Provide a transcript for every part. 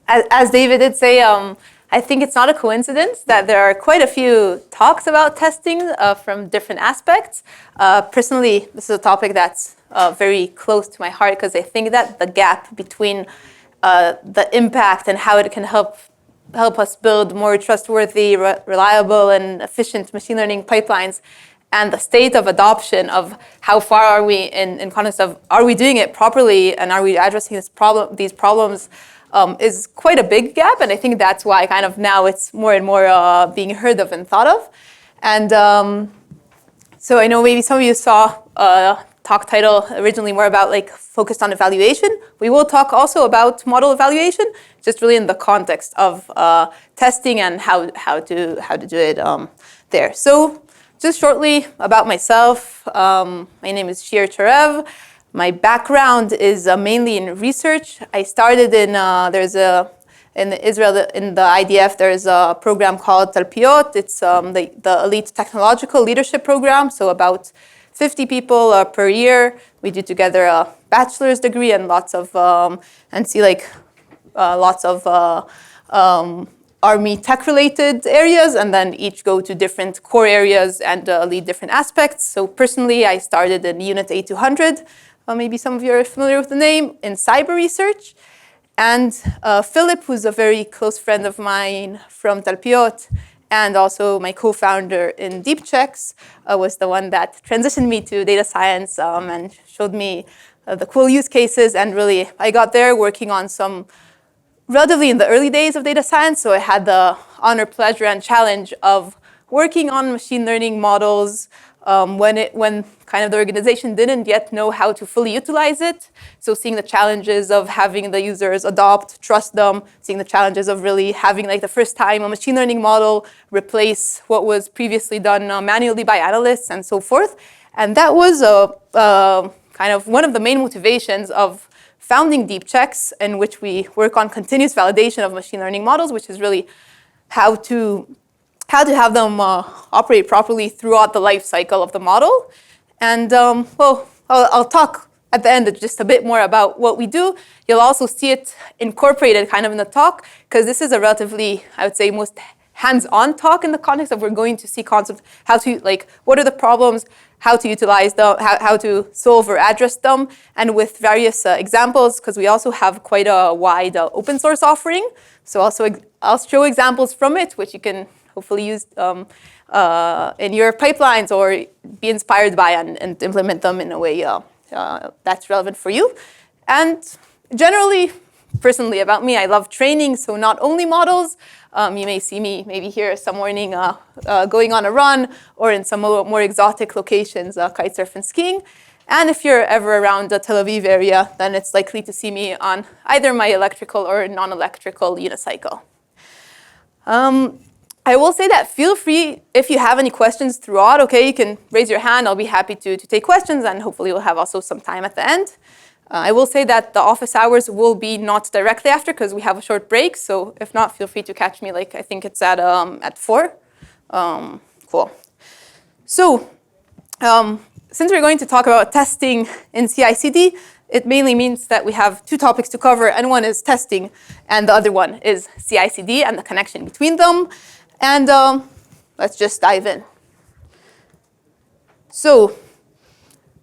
as David did say, I think it's not a coincidence that there are quite a few talks about testing from different aspects. Personally, this is a topic that's very close to my heart because I think that the gap between the impact and how it can help us build more trustworthy, reliable, and efficient machine learning pipelines, and the state of adoption of how far are we in context of are we doing it properly and are we addressing these problems is quite a big gap. And I think that's why kind of now it's more and more being heard of and thought of. And so I know maybe some of you saw talk title originally more about like focused on evaluation. We will talk also about model evaluation, just really in the context of testing and how to do it there. So just shortly about myself, my name is Shir Chorev. My background is mainly in research. I started in in Israel, in the IDF, there's a program called Talpiot. It's the elite technological leadership program. So about 50 people per year. We do together a bachelor's degree and lots of Army tech-related areas, and then each go to different core areas and lead different aspects. So personally, I started in Unit A200. Maybe some of you are familiar with the name, in cyber research. And Philip, who's a very close friend of mine from Talpiot, and also my co-founder in Deepchecks, was the one that transitioned me to data science and showed me the cool use cases. And really, I got there working on some relatively in the early days of data science. So I had the honor, pleasure, and challenge of working on machine learning models when kind of the organization didn't yet know how to fully utilize it. So seeing the challenges of having the users adopt, trust them, seeing the challenges of really having like the first time a machine learning model replace what was previously done manually by analysts and so forth. And that was kind of one of the main motivations of founding Deepchecks, in which we work on continuous validation of machine learning models, which is really how to have them operate properly throughout the life cycle of the model. And I'll talk at the end just a bit more about what we do. You'll also see it incorporated kind of in the talk, because this is a relatively, I would say, most hands-on talk in the context of we're going to see concepts, how to, like, what are the problems, how to utilize them, how to solve or address them, and with various examples, because we also have quite a wide open source offering. So also I'll show examples from it, which you can hopefully use in your pipelines or be inspired by and implement them in a way that's relevant for you. And generally, personally about me, I love training, so not only models. You may see me maybe here some morning going on a run or in some more exotic locations, kitesurf and skiing. And if you're ever around the Tel Aviv area, then it's likely to see me on either my electrical or non-electrical unicycle. I will say that feel free, if you have any questions throughout, okay, you can raise your hand. I'll be happy to take questions, and hopefully we'll have also some time at the end. I will say that the office hours will be not directly after, because we have a short break. So if not, feel free to catch me, like I think it's at 4. Cool. So since we're going to talk about testing in CI/CD, it mainly means that we have 2 topics to cover, and one is testing, and the other one is CI/CD and the connection between them. And let's just dive in. So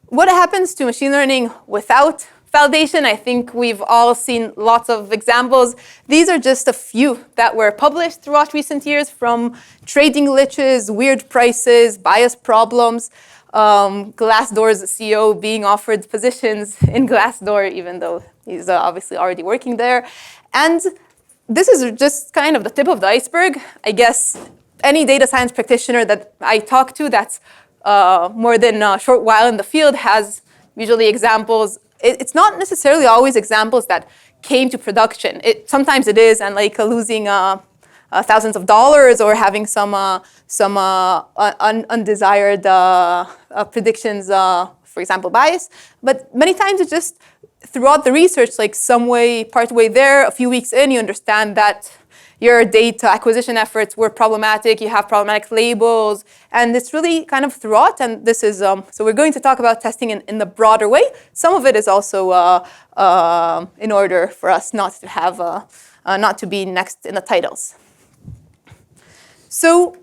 what happens to machine learning without validation? I think we've all seen lots of examples. These are just a few that were published throughout recent years, from trading glitches, weird prices, bias problems, Glassdoor's CEO being offered positions in Glassdoor, even though he's obviously already working there. And this is just kind of the tip of the iceberg. I guess any data science practitioner that I talk to that's more than a short while in the field has usually examples. It's not necessarily always examples that came to production. Sometimes it is, and like losing thousands of dollars or having some undesired predictions, for example, bias. But many times it's just throughout the research, like some way, part way there, a few weeks in, you understand that your data acquisition efforts were problematic, you have problematic labels, and it's really kind of throughout. And this is, so we're going to talk about testing in the broader way. Some of it is also in order for us not to have not to be next in the titles. So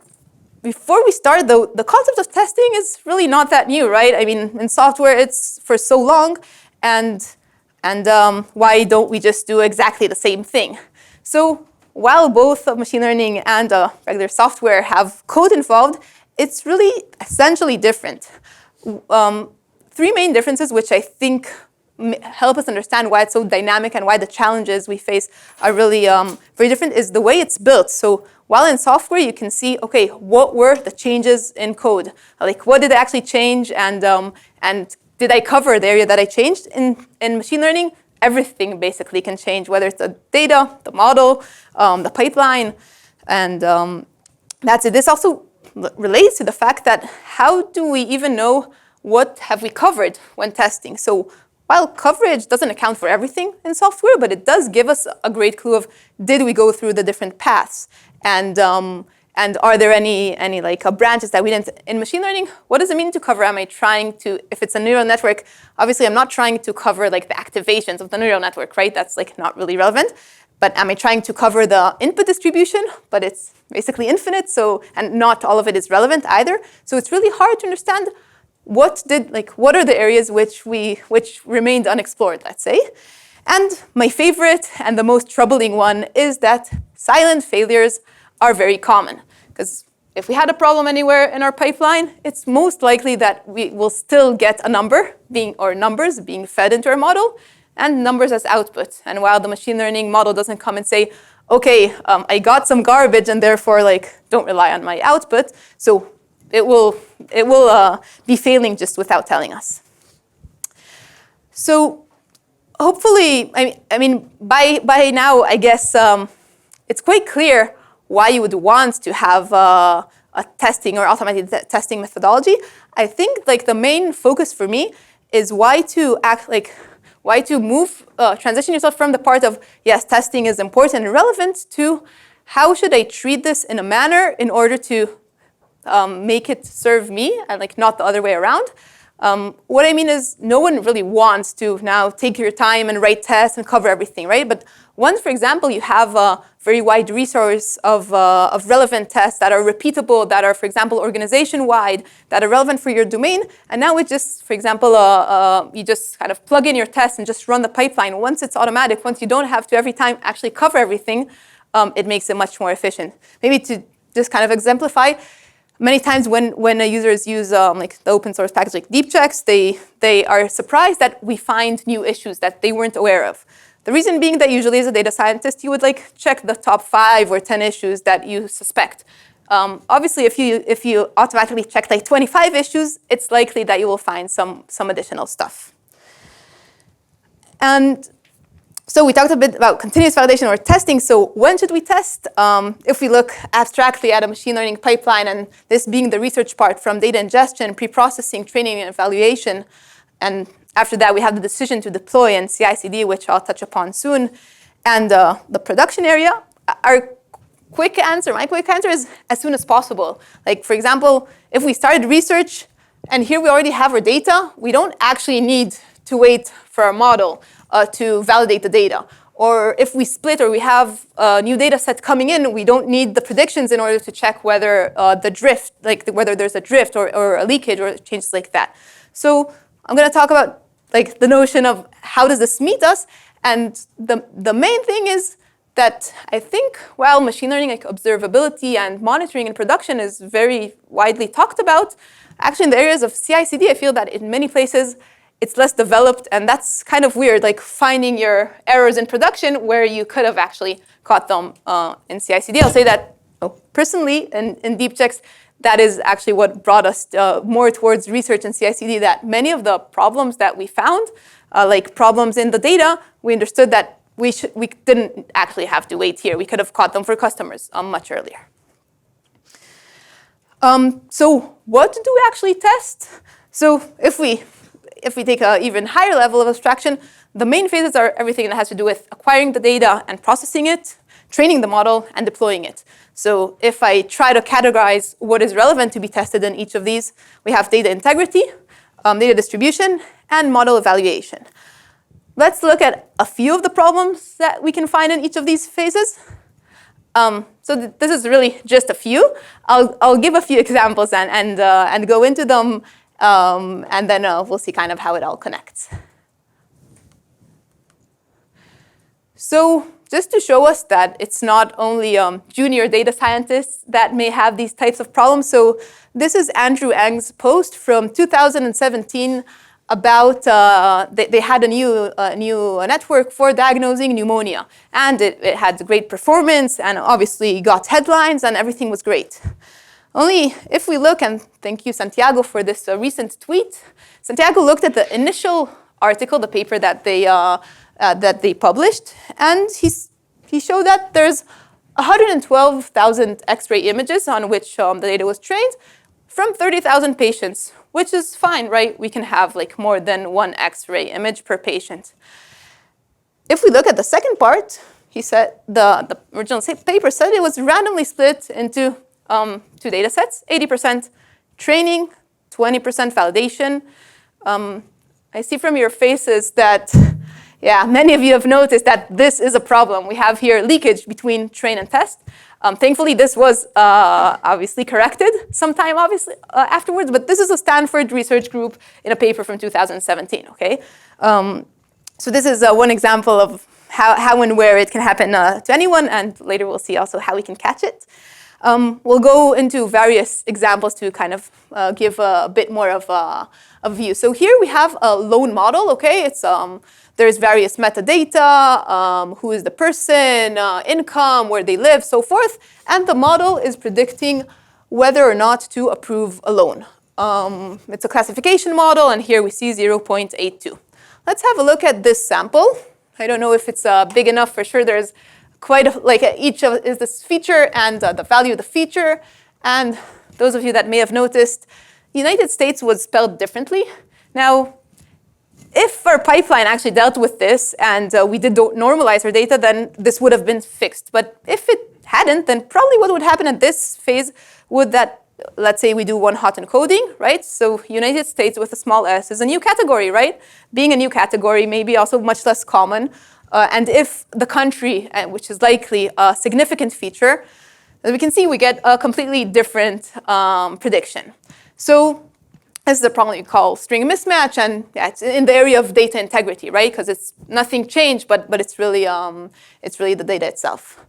before we start, though, the concept of testing is really not that new, right? I mean, in software, it's for so long, and why don't we just do exactly the same thing? So while both machine learning and regular software have code involved, it's really essentially different. Three main differences, which I think help us understand why it's so dynamic and why the challenges we face are really very different, is the way it's built. So while in software, you can see, okay, what were the changes in code? Like, what did I actually change, and did I cover the area that I changed? In machine learning, everything basically can change, whether it's the data, the model, the pipeline, and that's it. This also relates to the fact that how do we even know what have we covered when testing? So while coverage doesn't account for everything in software, but it does give us a great clue of, did we go through the different paths? And are there any like branches that we didn't? In machine learning, what does it mean to cover? Am I trying to, if it's a neural network, obviously I'm not trying to cover like the activations of the neural network, right? That's like not really relevant. But am I trying to cover the input distribution? But it's basically infinite, so, and not all of it is relevant either. So it's really hard to understand what are the areas which remained unexplored, let's say. And my favorite and the most troubling one is that silent failures are very common. Because if we had a problem anywhere in our pipeline, it's most likely that we will still get a number numbers being fed into our model, and numbers as output. And while the machine learning model doesn't come and say, okay, I got some garbage and therefore don't rely on my output, so it will be failing just without telling us. So hopefully, I mean, by now, I guess it's quite clear why you would want to have a testing or automated testing methodology. I think like the main focus for me is why to transition yourself from the part of, yes, testing is important and relevant, to how should I treat this in a manner in order to make it serve me, and like not the other way around. What I mean is, no one really wants to now take your time and write tests and cover everything, right? But once, for example, you have a very wide resource of relevant tests that are repeatable, that are, for example, organization-wide, that are relevant for your domain, and now it just, for example, you just kind of plug in your tests and just run the pipeline. Once it's automatic, once you don't have to every time actually cover everything, it makes it much more efficient. Maybe to just kind of exemplify, many times when users use like the open source package like Deepchecks, they are surprised that we find new issues that they weren't aware of. The reason being that usually as a data scientist, you would like check the top 5 or 10 issues that you suspect. Obviously, if you automatically check like 25 issues, it's likely that you will find some additional stuff. And so we talked a bit about continuous validation or testing. So when should we test? If we look abstractly at a machine learning pipeline, and this being the research part from data ingestion, pre-processing, training, and evaluation, and after that we have the decision to deploy and CI/CD, which I'll touch upon soon, and the production area, my quick answer is as soon as possible. Like, for example, if we started research and here we already have our data, we don't actually need to wait for our model to validate the data. Or if we split or we have a new data set coming in, we don't need the predictions in order to check whether the drift, like whether there's a drift or a leakage or changes like that. So I'm going to talk about like the notion of how does this meet us. And the main thing is that I think while machine learning, like observability and monitoring in production is very widely talked about, actually in the areas of CI/CD, I feel that in many places it's less developed, and that's kind of weird, like finding your errors in production where you could have actually caught them in CI/CD. I'll say that personally in Deepchecks, that is actually what brought us more towards research in CI/CD, that many of the problems that we found, like problems in the data, we understood that we didn't actually have to wait here. We could have caught them for customers much earlier. So what do we actually test? So if we take an even higher level of abstraction, the main phases are everything that has to do with acquiring the data and processing it, training the model, and deploying it. So if I try to categorize what is relevant to be tested in each of these, we have data integrity, data distribution, and model evaluation. let's look at a few of the problems that we can find in each of these phases. So this is really just a few. I'll give a few examples and go into them, and then we'll see kind of how it all connects. So just to show us that it's not only junior data scientists that may have these types of problems. So this is Andrew Ng's post from 2017 about they had a new network for diagnosing pneumonia, and it had great performance and obviously got headlines and everything was great. Only if we look, and thank you Santiago for this recent tweet, Santiago looked at the initial article, the paper that they published, and he showed that there's 112,000 X-ray images on which the data was trained from 30,000 patients, which is fine, right? We can have like more than one X-ray image per patient. If we look at the second part, he said the original paper said it was randomly split into two data sets, 80% training, 20% validation. I see from your faces that, yeah, many of you have noticed that this is a problem. We have here leakage between train and test. Thankfully, this was obviously corrected sometime afterwards, but this is a Stanford research group in a paper from 2017, okay? So this is one example of how and where it can happen to anyone, and later we'll see also how we can catch it. We'll go into various examples to kind of give a bit more of a view. So here we have a loan model, okay? It's there's various metadata, who is the person, income, where they live, so forth, and the model is predicting whether or not to approve a loan. It's a classification model, and here we see 0.82. Let's have a look at this sample. I don't know if it's big enough. For sure, there's quite each is this feature and the value of the feature. And those of you that may have noticed, United States was spelled differently. Now, if our pipeline actually dealt with this and we did normalize our data, then this would have been fixed. But if it hadn't, then probably what would happen at this phase would that, let's say we do one hot encoding, right? So United States with a small s is a new category, right? Being a new category may be also much less common. And if the country, which is likely a significant feature, as we can see, we get a completely different prediction. So this is the problem you call string mismatch, and yeah, it's in the area of data integrity, right? Because it's nothing changed, but it's really the data itself.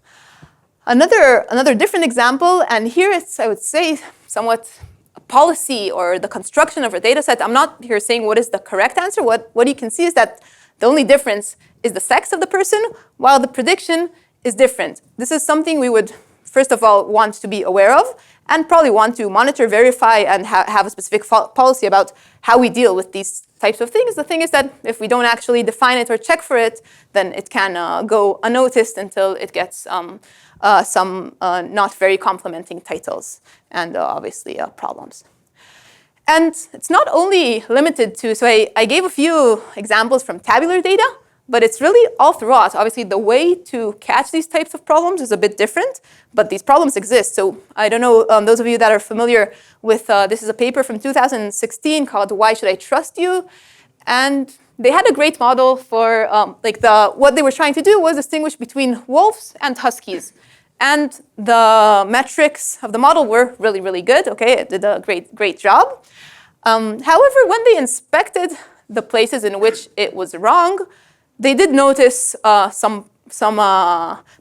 Another different example, and here it's, I would say, somewhat a policy or the construction of a data set. I'm not here saying what is the correct answer. What you can see is that the only difference is the sex of the person, while the prediction is different. This is something we would, first of all, want to be aware of, and probably want to monitor, verify, and have a specific policy about how we deal with these types of things. The thing is that if we don't actually define it or check for it, then it can go unnoticed until it gets some not very complementing titles and obviously problems. And it's not only limited to, so I gave a few examples from tabular data, but it's really all throughout. Obviously, the way to catch these types of problems is a bit different, but these problems exist. So I don't know, those of you that are familiar with, this is a paper from 2016 called Why Should I Trust You? And they had a great model for, what they were trying to do was distinguish between wolves and huskies. And the metrics of the model were really, really good. Okay, it did a great job. However, when they inspected the places in which it was wrong, they did notice some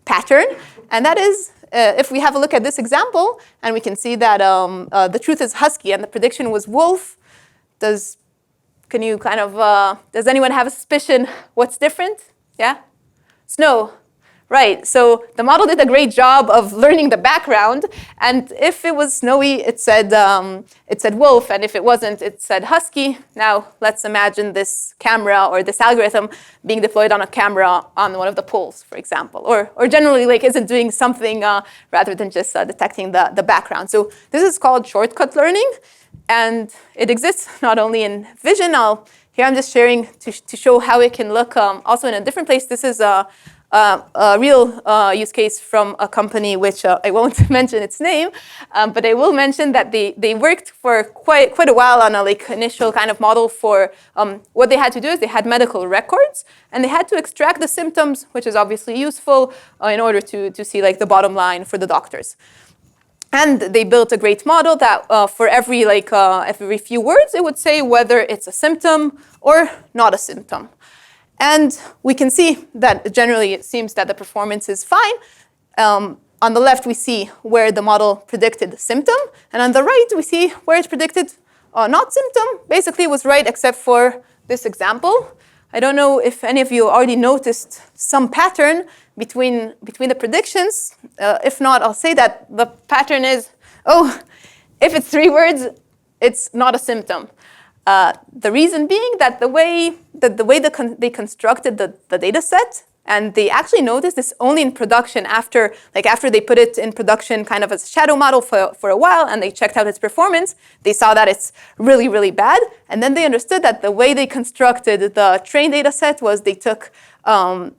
pattern, and that is, if we have a look at this example, and we can see that the truth is husky and the prediction was wolf. Does anyone have a suspicion what's different? Yeah, snow. Right, so the model did a great job of learning the background, and if it was snowy, it said wolf, and if it wasn't, it said husky. Now, let's imagine this camera or this algorithm being deployed on a camera on one of the poles, for example, or generally isn't doing something rather than just detecting the background. So this is called shortcut learning, and it exists not only in vision. Here I'm just sharing to show how it can look also in a different place. This is a real use case from a company which I won't mention its name, but I will mention that they worked for quite a while on a initial kind of model for what they had to do is they had medical records and they had to extract the symptoms, which is obviously useful in order to see the bottom line for the doctors. And they built a great model that for every few words, it would say whether it's a symptom or not a symptom. And we can see that generally it seems that the performance is fine. On the left, we see where the model predicted the symptom. And on the right, we see where it predicted not symptom. Basically, it was right except for this example. I don't know if any of you already noticed some pattern between the predictions. If not, I'll say that the pattern is, if it's 3 words, it's not a symptom. The reason being that the way they constructed the data set, and they actually noticed this only in production after they put it in production kind of as a shadow model for a while, and they checked out its performance, they saw that it's really, really bad. And then they understood that the way they constructed the trained data set was they took they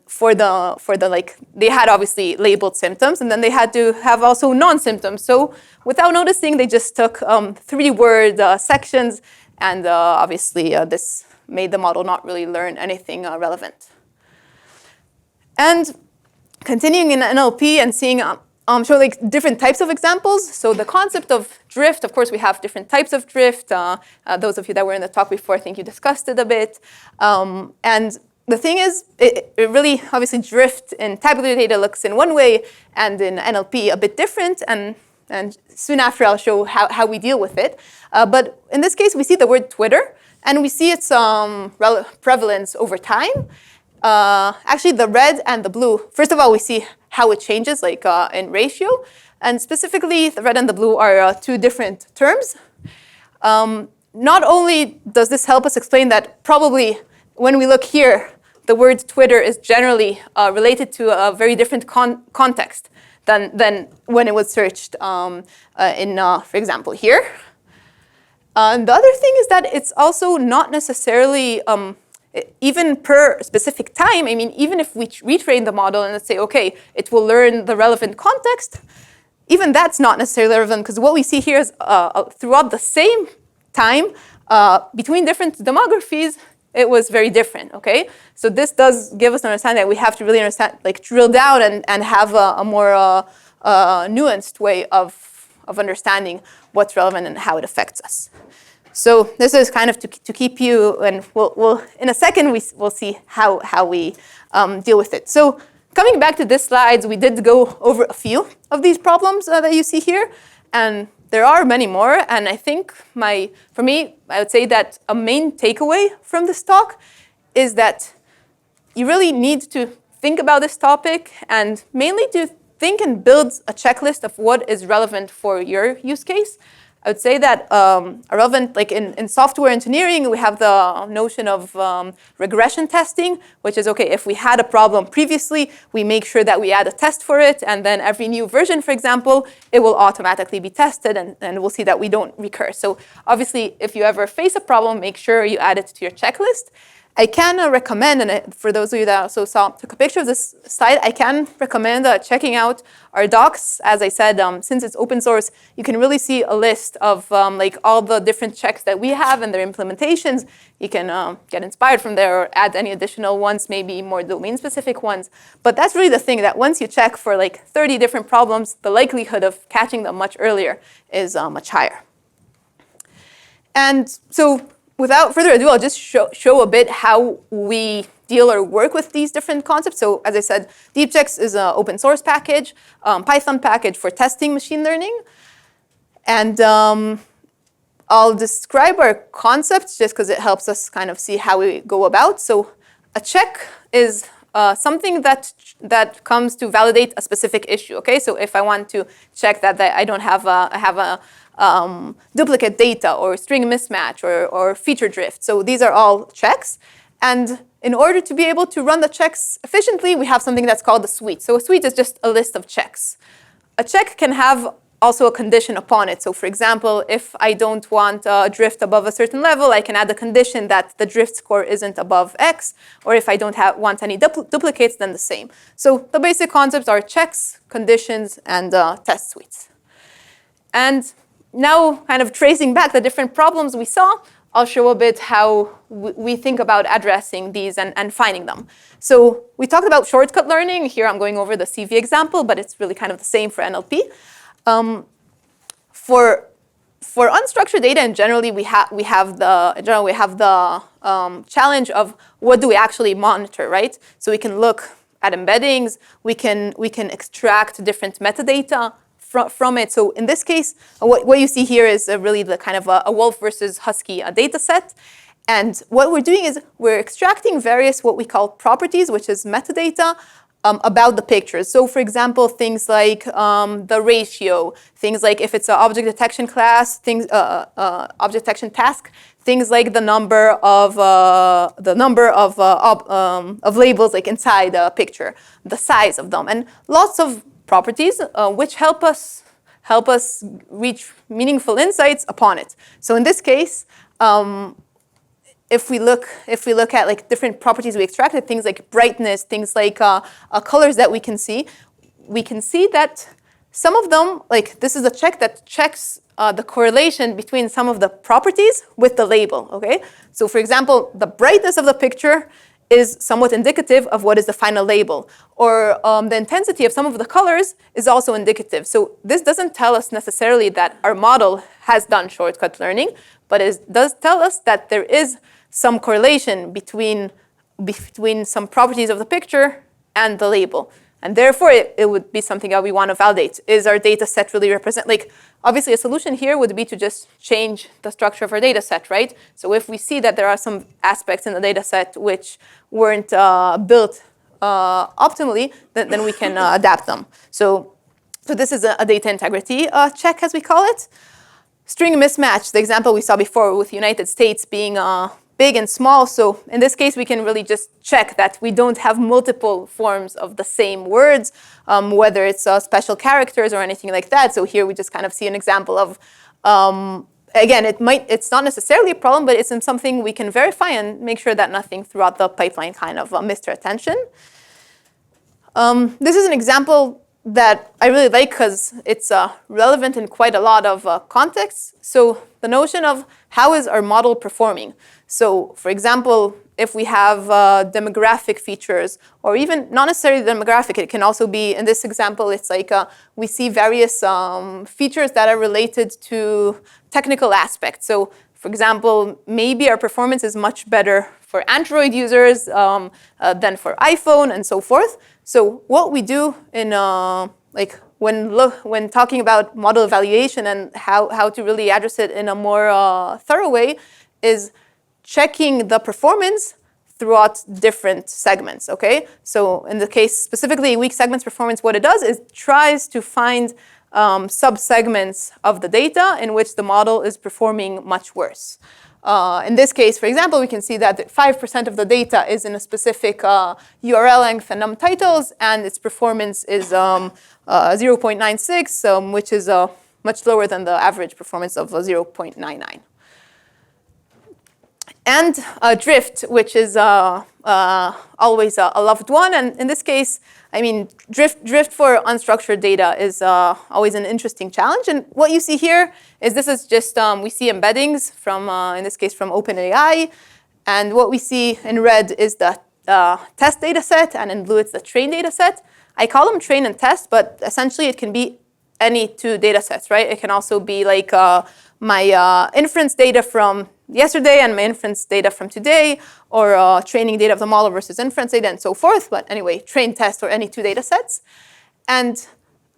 had obviously labeled symptoms, and then they had to have also non-symptoms. So without noticing, they just took 3-word sections. And obviously, this made the model not really learn anything relevant. And continuing in NLP and seeing show different types of examples. So the concept of drift, of course, we have different types of drift. Those of you that were in the talk before, I think you discussed it a bit. And the thing is, it really obviously drift in tabular data looks in one way, and in NLP a bit different. And soon after, I'll show how we deal with it. But in this case, we see the word Twitter, and we see its prevalence over time. Actually, the red and the blue, first of all, we see how it changes, in ratio. And specifically, the red and the blue are 2 different terms. Not only does this help us explain that probably when we look here, the word Twitter is generally related to a very different context than when it was searched for example, here. The other thing is that it's also not necessarily, even per specific time, I mean, even if we retrain the model and let's say, okay, it will learn the relevant context, even that's not necessarily relevant, because what we see here is throughout the same time, between different demographies, it was very different, okay? So this does give us an understanding that we have to really understand, drill down and have a more nuanced way of understanding what's relevant and how it affects us. So this is kind of to keep you, and we'll in a second we'll see how we deal with it. So coming back to this slides, we did go over a few of these problems that you see here, and there are many more, and I think for me, I would say that a main takeaway from this talk is that you really need to think about this topic and mainly to think and build a checklist of what is relevant for your use case. I would say that relevant, in software engineering, we have the notion of regression testing, which is, okay, if we had a problem previously, we make sure that we add a test for it, and then every new version, for example, it will automatically be tested, and we'll see that we don't recur. So obviously, if you ever face a problem, make sure you add it to your checklist. I can recommend, and for those of you that also took a picture of this slide, I can recommend checking out our docs. As I said, since it's open source, you can really see a list of all the different checks that we have and their implementations. You can get inspired from there or add any additional ones, maybe more domain-specific ones. But that's really the thing, that once you check for 30 different problems, the likelihood of catching them much earlier is much higher. And so, without further ado, I'll just show a bit how we deal or work with these different concepts. So as I said, Deepchecks is an open source package, Python package for testing machine learning. And I'll describe our concepts just because it helps us kind of see how we go about. So a check is something that comes to validate a specific issue, okay? So if I want to check that I don't have a duplicate data or string mismatch or feature drift. So these are all checks. And in order to be able to run the checks efficiently, we have something that's called a suite. So a suite is just a list of checks. A check can have also a condition upon it. So for example, if I don't want drift above a certain level, I can add a condition that the drift score isn't above X, or if I don't want any duplicates, then the same. So the basic concepts are checks, conditions, and test suites. And now, kind of tracing back the different problems we saw, I'll show a bit how we think about addressing these and finding them. So we talked about shortcut learning. Here I'm going over the CV example, but it's really kind of the same for NLP. For unstructured data, and generally we have the challenge of what do we actually monitor, right? So we can look at embeddings. We can extract different metadata from it. So in this case, what you see here is really the kind of a wolf versus husky data set. And what we're doing is we're extracting various what we call properties, which is metadata about the pictures. So for example, things like the ratio, things like if it's an object detection class, object detection task, things like the number of labels like inside a picture, the size of them, and lots of properties which help us reach meaningful insights upon it. So in this case, if we look at like different properties we extracted, things like brightness, things like colors that we can see that some of them, like this is a check that checks the correlation between some of the properties with the label. Okay, so for example, the brightness of the picture is somewhat indicative of what is the final label. Or the intensity of some of the colors is also indicative. So this doesn't tell us necessarily that our model has done shortcut learning, but it does tell us that there is some correlation between some properties of the picture and the label. And therefore, it would be something that we want to validate. Is our data set really represent? Like, obviously, a solution here would be to just change the structure of our data set, right? So if we see that there are some aspects in the data set which weren't built optimally, then we can adapt them. So this is a data integrity check, as we call it. String mismatch, the example we saw before with United States being big and small. So in this case, we can really just check that we don't have multiple forms of the same words, whether it's special characters or anything like that. So here we just kind of see an example of, again, it's not necessarily a problem, but it's something we can verify and make sure that nothing throughout the pipeline kind of missed our attention. This is an example that I really like because it's relevant in quite a lot of contexts. So the notion of how is our model performing? So for example, if we have demographic features, or even not necessarily demographic, it can also be, in this example, it's like we see various features that are related to technical aspects. So for example, maybe our performance is much better for Android users than for iPhone and so forth. So what we do in when talking about model evaluation and how to really address it in a more thorough way is checking the performance throughout different segments, okay? So in the case specifically weak segments performance, what it does is tries to find sub-segments of the data in which the model is performing much worse. In this case, for example, we can see that 5% of the data is in a specific URL length and num titles, and its performance is 0.96, which is much lower than the average performance of 0.99. And drift, which is always a loved one. And in this case, I mean, drift for unstructured data is always an interesting challenge. And what you see here is this is just, we see embeddings from, in this case, from OpenAI. And what we see in red is the test data set, and in blue it's the train data set. I call them train and test, but essentially it can be any two data sets, right? It can also be like my inference data from yesterday and my inference data from today, or training data of the model versus inference data and so forth. But anyway, train, test, or any two data sets. And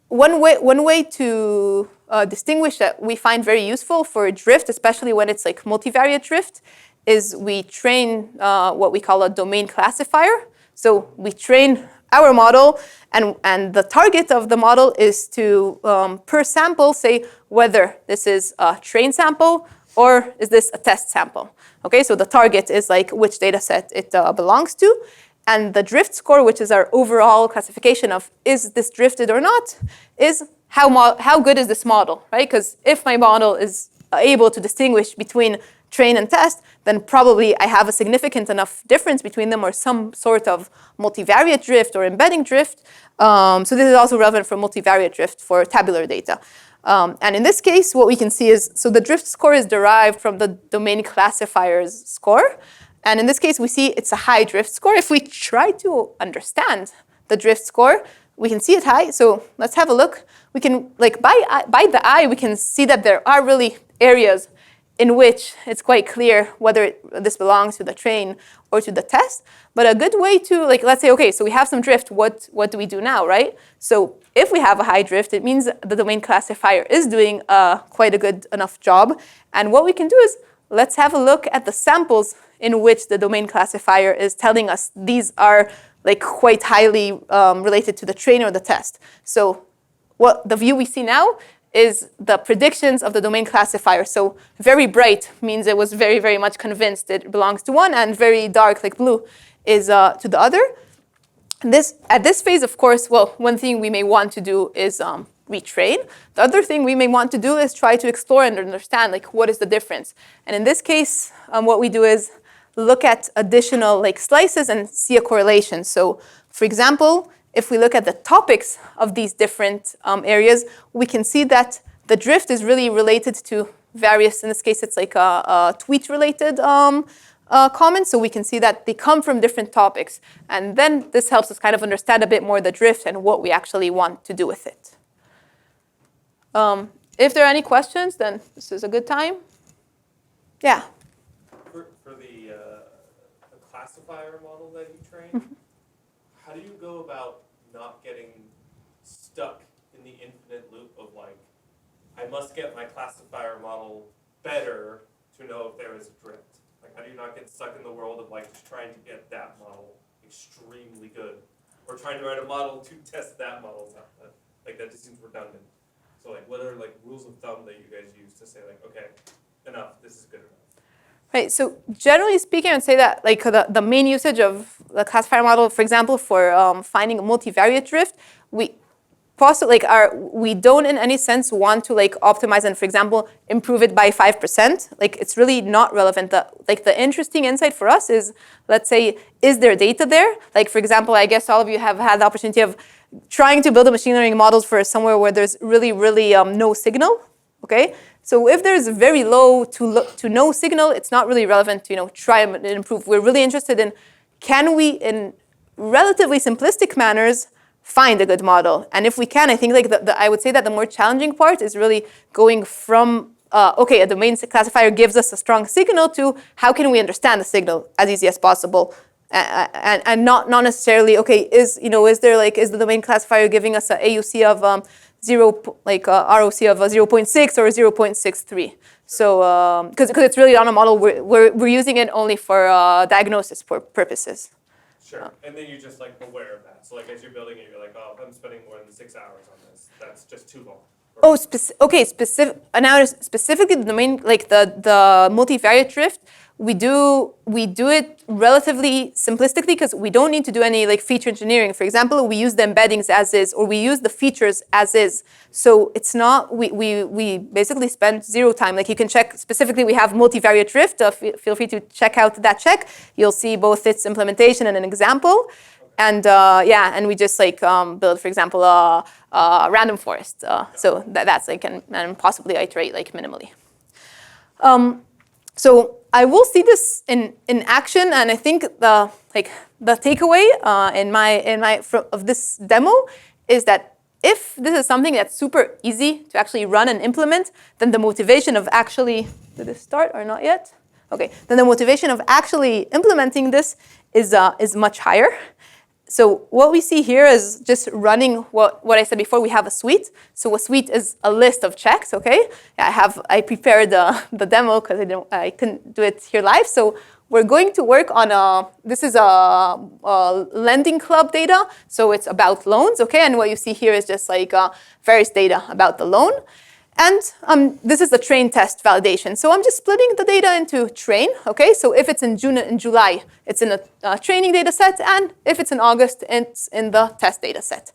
one way to distinguish that we find very useful for drift, especially when it's like multivariate drift, is we train what we call a domain classifier. So we train our model, and the target of the model is to, per sample, say whether this is a train sample or is this a test sample. Okay, so the target is like which data set it belongs to. And the drift score, which is our overall classification of is this drifted or not, is how good is this model, right? Because if my model is able to distinguish between train and test, then probably I have a significant enough difference between them or some sort of multivariate drift or embedding drift. So this is also relevant for multivariate drift for tabular data. And in this case, what we can see is, so the drift score is derived from the domain classifier's score. And in this case, we see it's a high drift score. If we try to understand the drift score, we can see it high. So let's have a look. We can, like by the eye, we can see that there are really areas in which it's quite clear whether this belongs to the train or to the test. But a good way to, like, let's say, okay, so we have some drift. What do we do now, right? So if we have a high drift, it means the domain classifier is doing quite a good enough job. And what we can do is, let's have a look at the samples in which the domain classifier is telling us these are like quite highly related to the train or the test. So what the view we see now is the predictions of the domain classifier. So very bright means it was very, very much convinced it belongs to one, and very dark, like blue, is to the other. At this phase, of course, well, one thing we may want to do is retrain. The other thing we may want to do is try to explore and understand, like, what is the difference. And in this case, what we do is look at additional like slices and see a correlation. So for example, if we look at the topics of these different areas, we can see that the drift is really related to various, in this case, it's like a tweet-related comments. So we can see that they come from different topics. And then this helps us kind of understand a bit more the drift and what we actually want to do with it. If there are any questions, then this is a good time. Yeah? For the classifier model that you train, how do you go about not getting stuck in the infinite loop of like, I must get my classifier model better to know if there is a drift? Like, how do you not get stuck in the world of like just trying to get that model extremely good, or trying to write a model to test that model's output? Like, that just seems redundant. So like, what are like rules of thumb that you guys use to say like, okay, enough, this is good enough? Right, so generally speaking, I would say that like the main usage of the classifier model, for example, for finding a multivariate drift, we don't in any sense want to like optimize and, for example, improve it by 5%. Like, it's really not relevant. The interesting insight for us is, let's say, is there data there? Like, for example, I guess all of you have had the opportunity of trying to build a machine learning models for somewhere where there's really, really no signal, okay? So if there's very low to no signal, it's not really relevant to try and improve. We're really interested in, can we, in relatively simplistic manners, find a good model? And if we can, I think like I would say that the more challenging part is really going from, okay, a domain classifier gives us a strong signal, to how can we understand the signal as easy as possible? And not necessarily, okay, is the domain classifier giving us a AUC of ROC of 0.6 or 0.63? So because it's really on a model, we're using it only for diagnosis purposes. Sure, and then you're just like aware of that. So like as you're building it, you're like, oh, if I'm spending more than 6 hours on this, that's just too long. Oh, okay, now specifically the domain, like the multivariate drift, we do it relatively simplistically because we don't need to do any like feature engineering. For example, we use the embeddings as is, or we use the features as is. So it's not, we basically spend zero time. Like, you can check specifically, we have multivariate drift. Feel free to check out that check. You'll see both its implementation and an example. And and we just like build, for example, a random forest. So that's like, and possibly iterate like minimally. So I will see this in action, and I think the takeaway of this demo is that if this is something that's super easy to actually run and implement, then the motivation of actually, did this start or not yet? Okay, then the motivation of actually implementing this is much higher. So what we see here is just running what I said before. We have a suite. So a suite is a list of checks, okay? I prepared the demo because I couldn't do it here live. So we're going to work on this is a lending club data. So it's about loans, okay? And what you see here is just like various data about the loan. And this is the train test validation. So I'm just splitting the data into train, okay? So if it's in June and July, it's in a training data set, and if it's in August, it's in the test data set.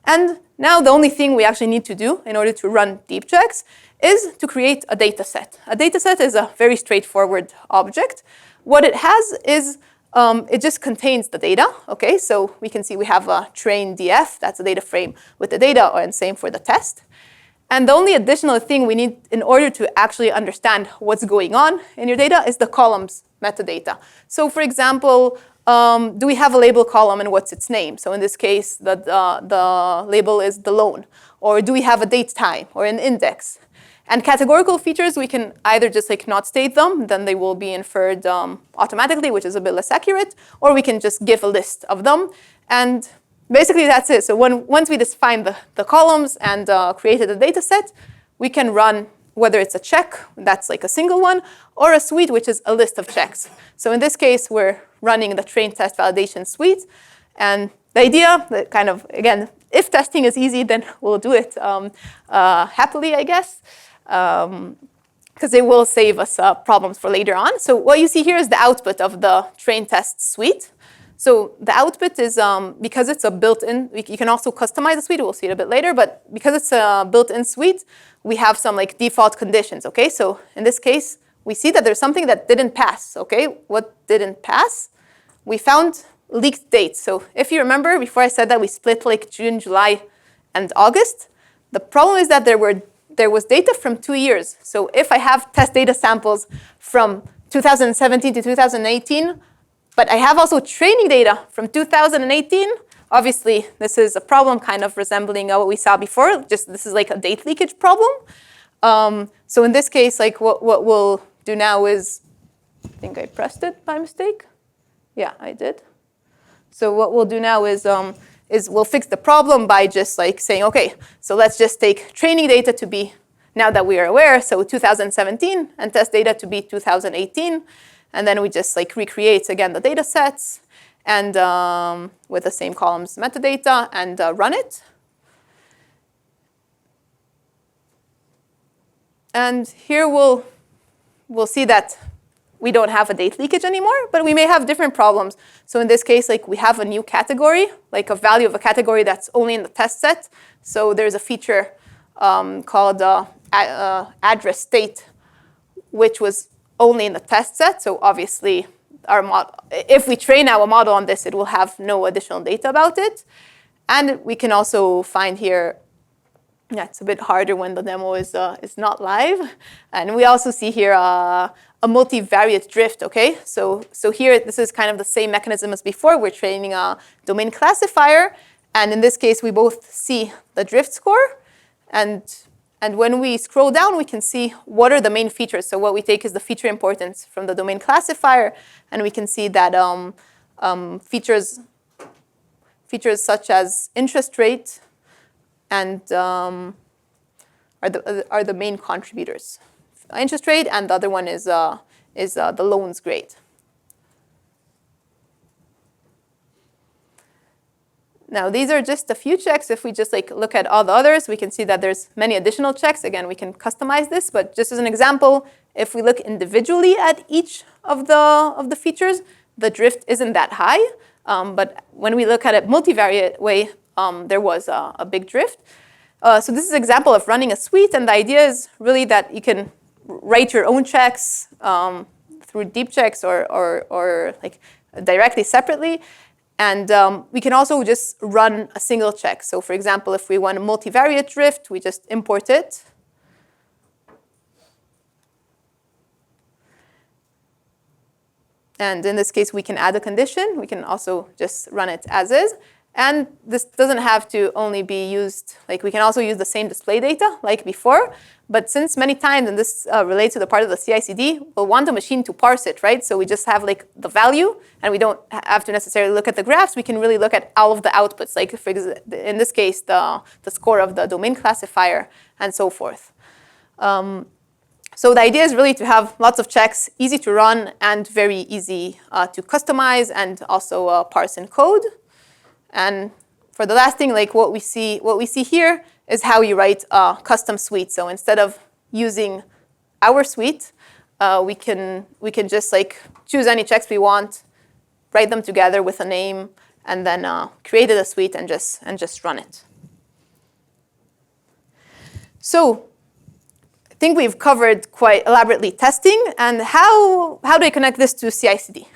And now the only thing we actually need to do in order to run Deepchecks is to create a data set. A data set is a very straightforward object. What it has is it just contains the data, okay? So we can see we have a train df, that's a data frame with the data, and same for the test. And the only additional thing we need in order to actually understand what's going on in your data is the columns metadata. So for example, do we have a label column and what's its name? So in this case, the label is the loan. Or do we have a date time or an index? And categorical features, we can either just like not state them, then they will be inferred automatically, which is a bit less accurate, or we can just give a list of them. And basically that's it. So once we define the columns and created a data set, we can run whether it's a check, that's like a single one, or a suite, which is a list of checks. So in this case, we're running the train test validation suite. And the idea that kind of, again, if testing is easy, then we'll do it happily, I guess. Because it will save us problems for later on. So what you see here is the output of the train test suite. So the output is, because it's a built-in, you can also customize the suite, we'll see it a bit later, but because it's a built-in suite, we have some like default conditions, okay? So in this case, we see that there's something that didn't pass, okay? What didn't pass? We found leaked dates. So if you remember, before I said that we split like June, July, and August, the problem is that there was data from 2 years. So if I have test data samples from 2017 to 2018, but I have also training data from 2018, obviously this is a problem kind of resembling what we saw before, just this is like a date leakage problem. So in this case, like what we'll do now is, I think I pressed it by mistake. Yeah, I did. So what we'll do now is we'll fix the problem by just like saying, okay, so let's just take training data to be, now that we are aware, so 2017, and test data to be 2018. And then we just like recreate again the data sets and with the same columns metadata and run it. And here we'll see that we don't have a date leakage anymore, but we may have different problems. So in this case, like we have a new category, like a value of a category that's only in the test set. So there's a feature called address state, which was only in the test set. So obviously, our model, if we train our model on this, it will have no additional data about it. And we can also find here, yeah, it's a bit harder when the demo is not live. And we also see here a multivariate drift, okay? So here, this is kind of the same mechanism as before. We're training a domain classifier. And in this case, we both see the drift score. And when we scroll down, we can see what are the main features. So what we take is the feature importance from the domain classifier. And we can see that features such as interest rate and are the main contributors. Interest rate, and the other one is the loans grade. Now, these are just a few checks. If we just like look at all the others, we can see that there's many additional checks. Again, we can customize this, but just as an example, if we look individually at each of the features, the drift isn't that high. But when we look at it multivariate way, there was a big drift. So this is an example of running a suite, and the idea is really that you can write your own checks through Deepchecks or like directly separately. And we can also just run a single check. So for example, if we want a multivariate drift, we just import it. And in this case, we can add a condition. We can also just run it as is. And this doesn't have to only be used, like we can also use the same display data like before. But since many times, and this relates to the part of the CI/CD, we'll want the machine to parse it, right? So we just have like the value, and we don't have to necessarily look at the graphs. We can really look at all of the outputs, like in this case, the score of the domain classifier, and so forth. So the idea is really to have lots of checks, easy to run, and very easy to customize, and also parse in code. And for the last thing, like what we see here is how you write a custom suite. So instead of using our suite, we can just like choose any checks we want, write them together with a name, and then create a suite and just run it. So I think we've covered quite elaborately testing and how do I connect this to CI/CD?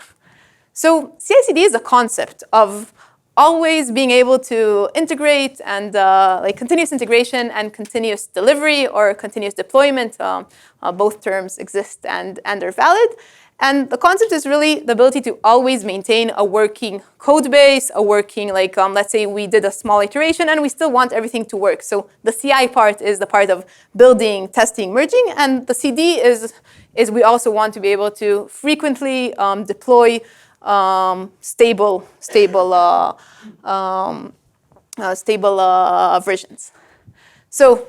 So CI/CD is a concept of always being able to integrate and like continuous integration and continuous delivery or continuous deployment. Both terms exist and are valid. And the concept is really the ability to always maintain a working code base, a working, like, let's say we did a small iteration and we still want everything to work. So the CI part is the part of building, testing, merging, and the CD is we also want to be able to frequently deploy stable versions. So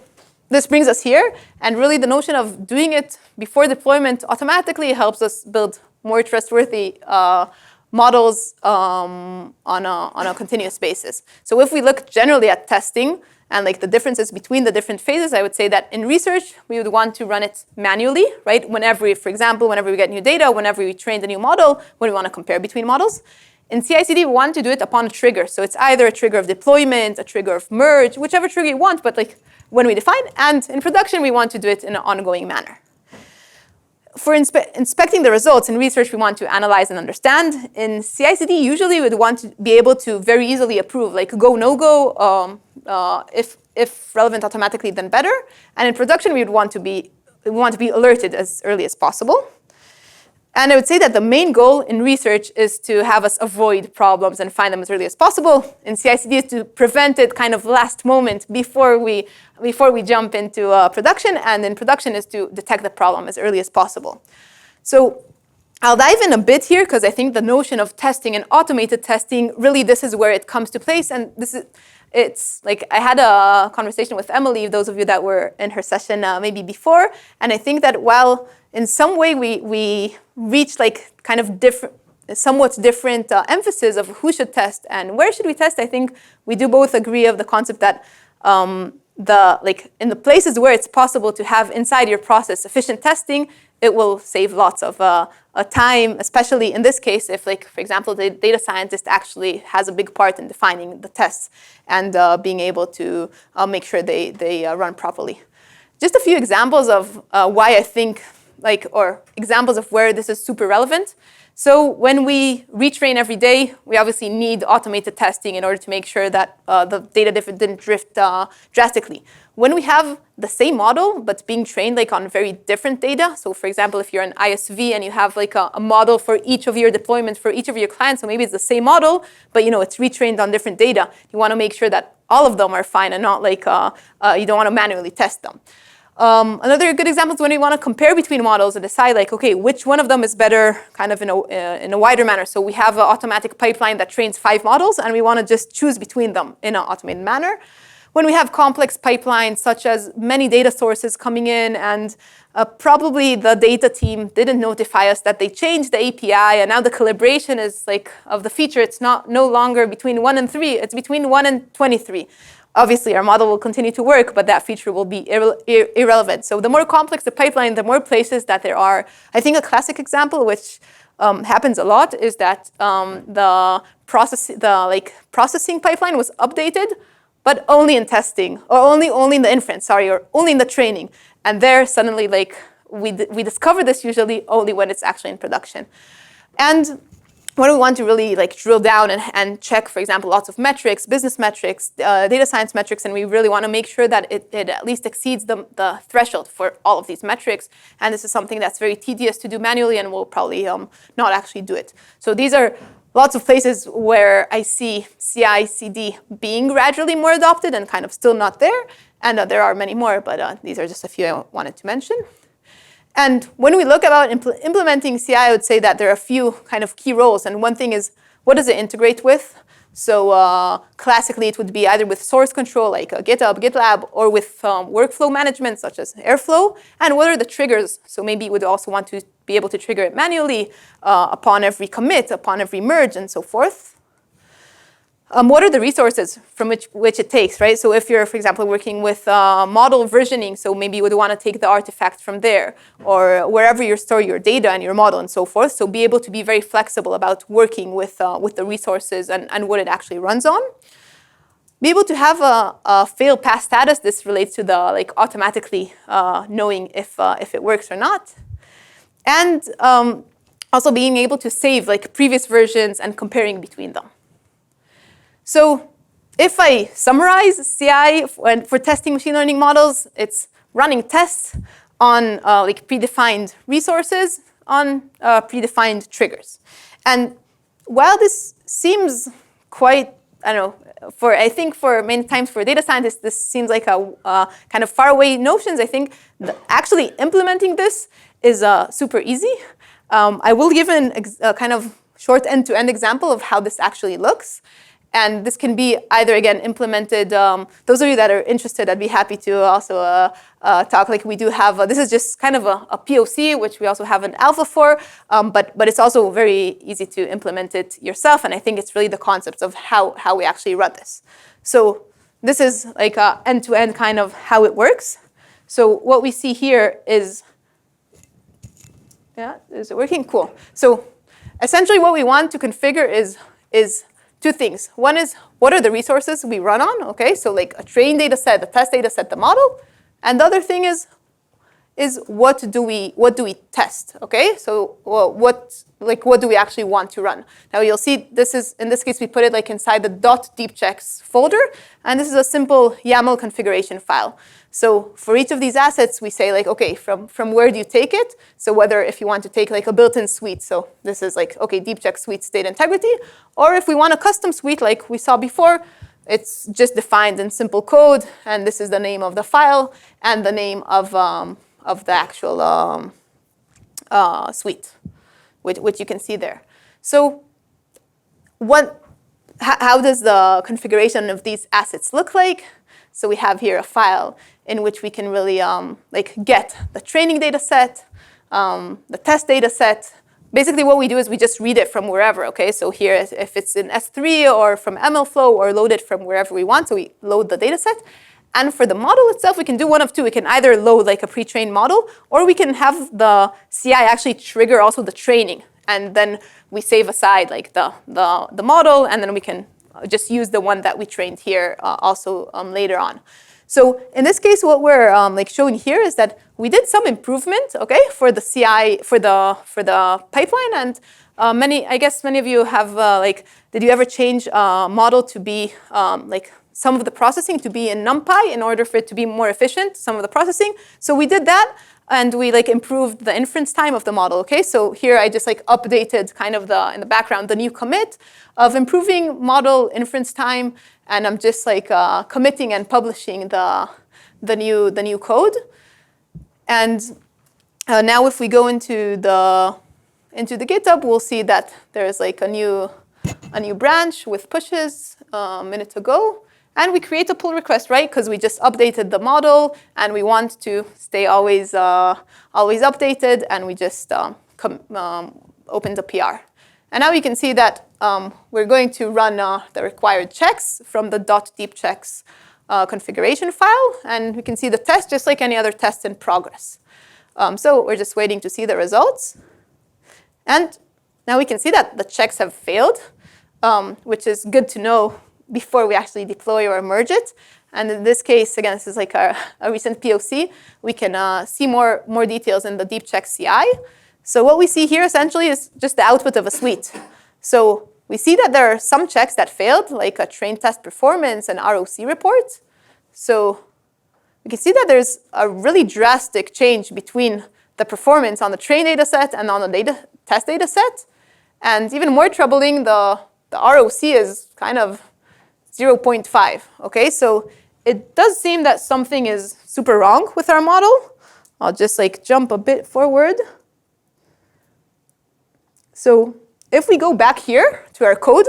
this brings us here, and really the notion of doing it before deployment automatically helps us build more trustworthy models on a continuous basis. So if we look generally at testing and like the differences between the different phases, I would say that in research, we would want to run it manually, right? For example, whenever we get new data, whenever we train the new model, when we want to compare between models. In CI/CD, we want to do it upon a trigger. So it's either a trigger of deployment, a trigger of merge, whichever trigger you want, but like when we define. And in production, we want to do it in an ongoing manner. For inspecting the results in research, we want to analyze and understand. In CI/CD, usually we'd want to be able to very easily approve, like go, no go, if relevant automatically, then better. And in production, we want to be alerted as early as possible. And I would say that the main goal in research is to have us avoid problems and find them as early as possible. In CI/CD is to prevent it kind of last moment before we jump into production. And in production is to detect the problem as early as possible. So I'll dive in a bit here because I think the notion of testing and automated testing, really this is where it comes to place. And it's like I had a conversation with Emily, those of you that were in her session maybe before. And I think that while in some way we reach like kind of somewhat different emphasis of who should test and where should we test, I think we do both agree of the concept that in the places where it's possible to have inside your process efficient testing, it will save lots of time, especially in this case if, like, for example, the data scientist actually has a big part in defining the tests and being able to make sure they run properly. Just a few examples of why I think, or examples of where this is super relevant. So when we retrain every day, we obviously need automated testing in order to make sure that the data didn't drift drastically. When we have the same model, but being trained like on very different data, so for example, if you're an ISV and you have like a model for each of your deployments for each of your clients, so maybe it's the same model, but it's retrained on different data, you want to make sure that all of them are fine and not like you don't want to manually test them. Another good example is when we want to compare between models and decide, like, okay, which one of them is better kind of in a wider manner. So we have an automatic pipeline that trains 5 models, and we want to just choose between them in an automated manner. When we have complex pipelines, such as many data sources coming in, and probably the data team didn't notify us that they changed the API, and now the calibration is like of the feature, it's no longer between 1 and 3, it's between 1 and 23. Obviously, our model will continue to work, but that feature will be irrelevant. So the more complex the pipeline, the more places that there are. I think a classic example, which happens a lot, is that the processing pipeline was updated, but only in testing, or only in the inference, or only in the training. And there suddenly, like, we discover this usually only when it's actually in production. And when we want to really like drill down and check, for example, lots of metrics, business metrics, data science metrics, and we really want to make sure that it at least exceeds the threshold for all of these metrics. And this is something that's very tedious to do manually, and we'll probably not actually do it. So these are lots of places where I see CI/CD being gradually more adopted and kind of still not there. And there are many more, but these are just a few I wanted to mention. And when we look about implementing CI, I would say that there are a few kind of key roles. And one thing is, what does it integrate with? So classically, it would be either with source control, like GitHub, GitLab, or with workflow management, such as Airflow. And what are the triggers? So maybe you would also want to be able to trigger it manually upon every commit, upon every merge, and so forth. What are the resources from which it takes, right? So if you're, for example, working with model versioning, so maybe you would want to take the artifact from there, or wherever you store your data and your model and so forth. So be able to be very flexible about working with the resources and what it actually runs on. be able to have a fail pass status. This relates to the like automatically knowing if it works or not. And also being able to save like previous versions and comparing between them. So if I summarize CI for testing machine learning models, it's running tests on like predefined resources on predefined triggers. And while this seems quite, I don't know, I think for many times for data scientists, this seems like a kind of faraway notions. I think actually implementing this is super easy. I will give a kind of short end-to-end example of how this actually looks. And this can be either, again, implemented. Those of you that are interested, I'd be happy to also talk. Like we do have, this is just kind of a POC, which we also have an alpha for. But it's also very easy to implement it yourself. And I think it's really the concepts of how we actually run this. So this is like end-to-end kind of how it works. So what we see here is, yeah, is it working? Cool. So essentially what we want to configure is two things. One is, what are the resources we run on? Okay, so like a trained data set, a test data set, the model. And the other thing is what do we test? Okay, so what do we actually want to run? Now you'll see this is, in this case, we put it like inside the .deepchecks folder, and this is a simple YAML configuration file. So for each of these assets, we say like, okay, from where do you take it? So whether if you want to take like a built-in suite, so this is like, okay, Deepcheck suite state integrity, or if we want a custom suite like we saw before, it's just defined in simple code, and this is the name of the file and the name of the actual suite, which you can see there. So how does the configuration of these assets look like? So we have here a file in which we can really like get the training data set, the test data set. Basically what we do is we just read it from wherever, okay? So here, if it's in S3 or from MLflow or load it from wherever we want, so we load the data set. And for the model itself, we can do one of two. We can either load like a pre-trained model, or we can have the CI actually trigger also the training. And then we save aside like the model, and then we can just use the one that we trained here also later on. So in this case, what we're like showing here is that we did some improvement, okay, for the CI for the pipeline, and I guess many of you have like, did you ever change a model to be like some of the processing to be in NumPy in order for it to be more efficient, some of the processing? So we did that, and we like improved the inference time of the model, okay? So here I just like updated kind of in the background, the new commit of improving model inference time, and I'm just like committing and publishing the new code. And now if we go into the GitHub, we'll see that there's like a new branch with pushes a minute ago. And we create a pull request, right? Because we just updated the model, and we want to stay always updated, and we just opened a PR. And now you can see that we're going to run the required checks from the .deepchecks configuration file, and we can see the test just like any other test in progress. So we're just waiting to see the results. And now we can see that the checks have failed, which is good to know before we actually deploy or merge it. And in this case, again, this is like a recent POC. We can see more details in the Deepchecks CI. So what we see here essentially is just the output of a suite. So we see that there are some checks that failed, like a train test performance and ROC report. So we can see that there's a really drastic change between the performance on the train data set and on the test data set. And even more troubling, the ROC is kind of 0.5, okay? So it does seem that something is super wrong with our model. I'll just like jump a bit forward. So if we go back here to our code,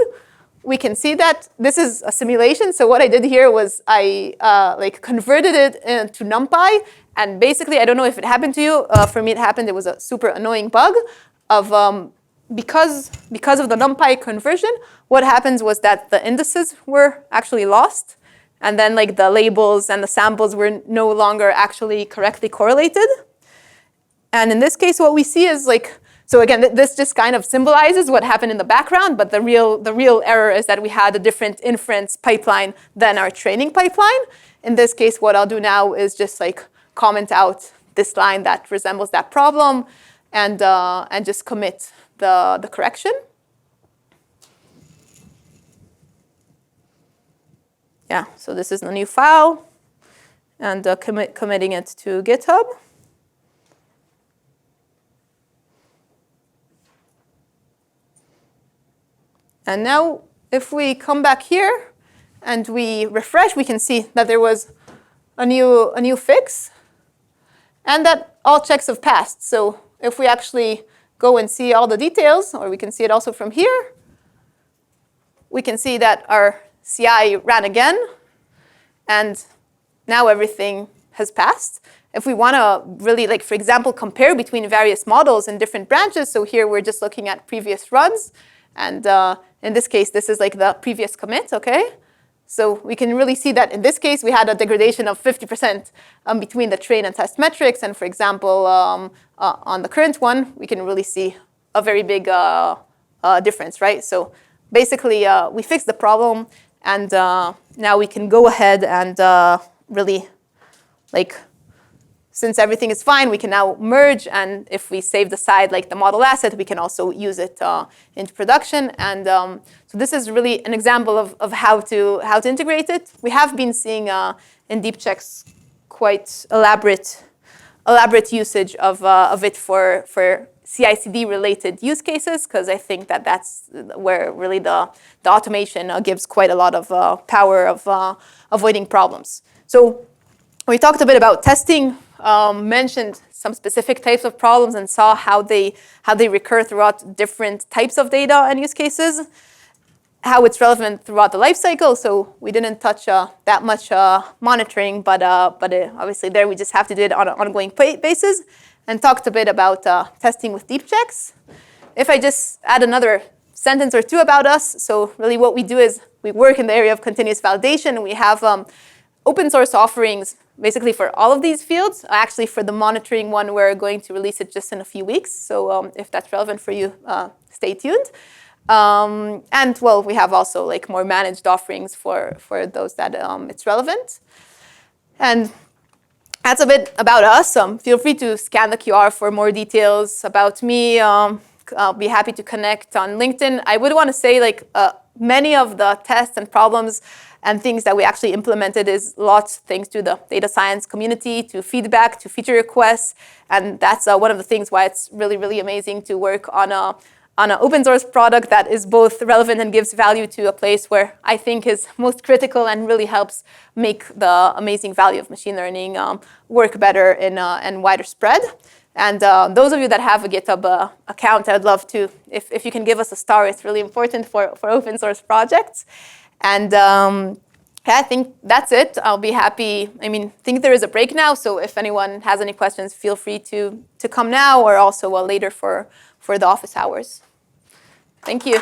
we can see that this is a simulation. So what I did here was I like converted it into NumPy. And basically, I don't know if it happened to you. For me, it happened. It was a super annoying bug of because of the NumPy conversion, what happens was that the indices were actually lost, and then like the labels and the samples were no longer actually correctly correlated. And in this case, what we see is like, So again, this just kind of symbolizes what happened in the background, but the real error is that we had a different inference pipeline than our training pipeline. In this case, what I'll do now is just like comment out this line that resembles that problem and just commit the correction. Yeah, so this is the new file, and committing it to GitHub. And now, if we come back here and we refresh, we can see that there was a new fix, and that all checks have passed. So if we actually go and see all the details, or we can see it also from here, we can see that our CI ran again, and now everything has passed. If we want to really, like, for example, compare between various models in different branches, so here we're just looking at previous runs, and in this case, this is like the previous commit, okay? So we can really see that in this case, we had a degradation of 50% between the train and test metrics, and for example, on the current one, we can really see a very big difference, right? So basically, we fixed the problem, and now we can go ahead and really, like, since everything is fine, we can now merge, and if we save the side, like the model asset, we can also use it into production. And so this is really an example of how to integrate it. We have been seeing in Deepchecks quite elaborate usage of it for CI/CD related use cases, because I think that that's where really the automation gives quite a lot of power of avoiding problems. So we talked a bit about testing, mentioned some specific types of problems, and saw how they recur throughout different types of data and use cases, how it's relevant throughout the life cycle. So we didn't touch that much monitoring, but obviously there we just have to do it on an ongoing basis, and talked a bit about testing with Deepchecks. If I just add another sentence or two about us, so really what we do is we work in the area of continuous validation, and we have open source offerings basically for all of these fields. Actually, for the monitoring one, we're going to release it just in a few weeks. So if that's relevant for you, stay tuned. And well, we have also like more managed offerings for those that it's relevant. And that's a bit about us. Feel free to scan the QR for more details about me. I'll be happy to connect on LinkedIn. I would want to say like many of the tests and problems and things that we actually implemented is lots thanks to the data science community, to feedback, to feature requests. And that's one of the things why it's really, really amazing to work on an open source product that is both relevant and gives value to a place where I think is most critical and really helps make the amazing value of machine learning work better and wider spread. And those of you that have a GitHub account, I'd love to, if you can give us a star, it's really important for open source projects. And I think that's it. I'll be happy. I think there is a break now, so if anyone has any questions, feel free to come now or also later for the office hours. Thank you.